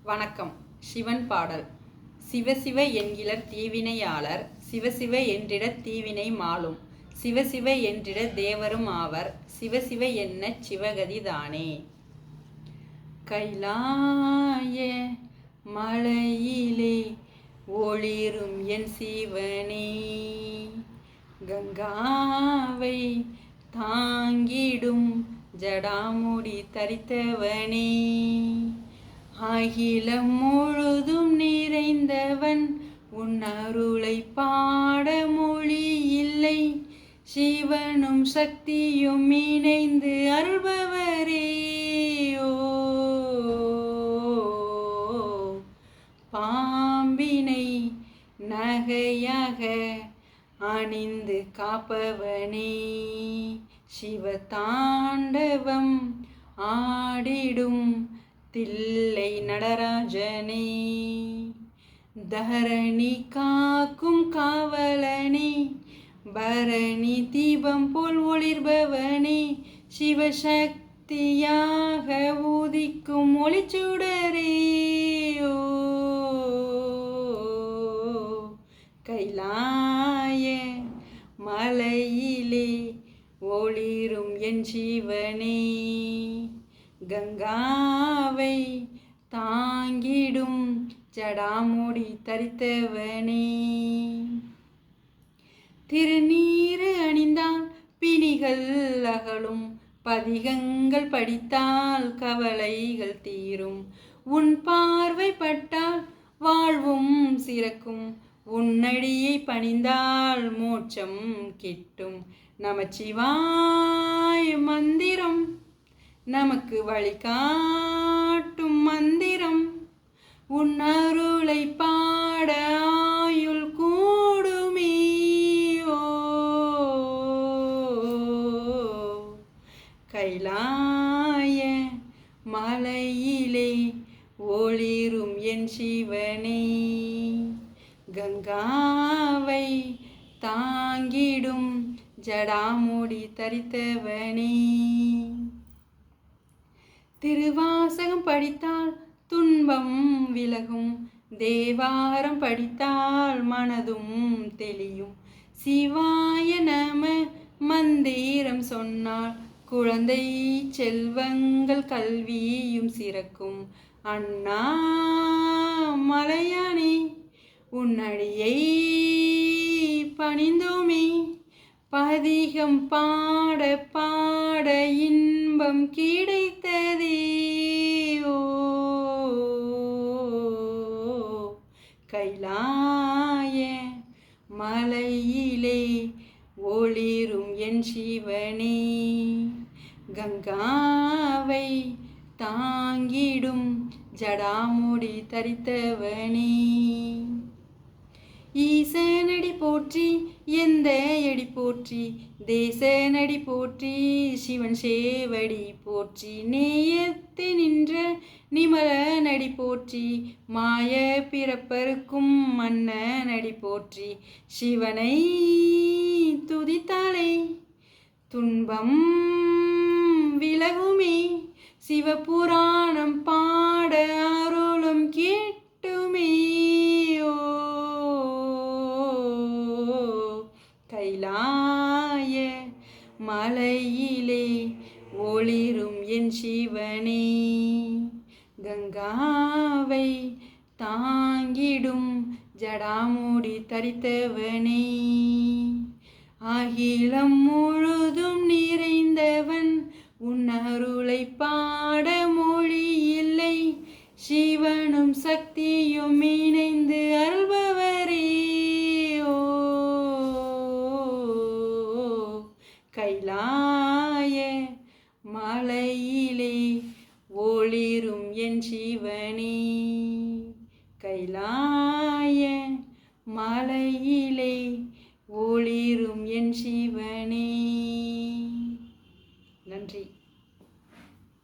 வணக்கம். சிவன் பாடல். சிவசிவ என்கிலர் தீவினையாளர், சிவசிவ என்றிடத் தீவினை மாளும், சிவசிவ என்றிட தேவரும் ஆவர், சிவசிவ என்னச் சிவகதி தானே. கைலாய மலையிலே ஒளிரும் என் சிவனே, கங்காவை தாங்கிடும் ஜடாமுடி தரித்தவனே, அகிலம் முழுதும் நிறைந்தவன், உன் அருளை பாட மொழி இல்லை, சிவனும் சக்தியும் இணைந்து அருள்பவரே. ஓ பாம்பினை நகையாக அணிந்து காப்பவனே, சிவதாண்டவம் ஆடிடும் தில்லை நடராஜனே, தரணி காக்கும் காவலனே, பரணி தீபம் போல் ஒளிர்பவனே, சிவசக்தியாக உதிக்கும் ஒளிச்சுடரே. ஓ கைலாய மலையிலே ஒளிரும் என் சிவனே, கங்காவை தாங்கிடும் ஜடாமுடி தரித்தவனே, திருநீறு அணிந்தால் பிணிகள் அகலும், பதிகங்கள் படித்தால் கவலைகள் தீரும், உன் பார்வை பட்டால் வாழ்வும் சிறக்கும், உன்னடியை பணிந்தால் மோட்சம் கிட்டும், நமச்சிவாய மந்திரம் நமக்கு வழிகாட்டும் மந்திரம், உன் அருளை பாட ஆயுள் கூடுமே. ஓ கைலாய மலையிலே ஒளிரும் என் சிவனே, கங்காவை தாங்கிடும் ஜடாமுடி தரித்தவனே, திருவாசகம் படித்தால் துன்பம் விலகும், தேவாரம் படித்தால் மனதும் தெளியும், சிவாய நம மந்திரம் சொன்னால் குழந்தை செல்வங்கள் கல்வியும் சிறக்கும், அண்ணாமலையானே உன்னடியை பணிந்தோமே, பதிகம் பாட பாட இன்பம் கிடைத்ததே. ஓ கைலாய மலையிலே ஒளிரும் என் சிவனே, கங்காவை தாங்கிடும் ஜடாமுடி தரித்தவனே, ஈசனடி போற்றி எந்த எடி போற்றி, தேசனடி போற்றி சிவன் சேவடி போற்றி, நேயத்து நின்ற நிமல நடி போற்றி, மாய பிறப்பருக்கும் மன்ன நடி போற்றி, சிவனை துதித்தாலே துன்பம் விலகுமே, சிவபுராணம் பாட அருளும் கேட்டுமே. ஓ கைலாய மலையிலே ஒளிரும் என் சிவனே, கங்காவை தாங்கிடும் ஜடாமுடி தரித்தவனே, அகிலம் முழுதும் நிறைந்தவன், உன் அருளை பாட மொழி இல்லை, சிவனும் சக்தியும் இணைந்து அருள்பவரே. ஓ கைலாய மலையிலே ஒளிரும் என் சிவனே, கைலாய மலையிலே ஒளிரும் என் சிவனே.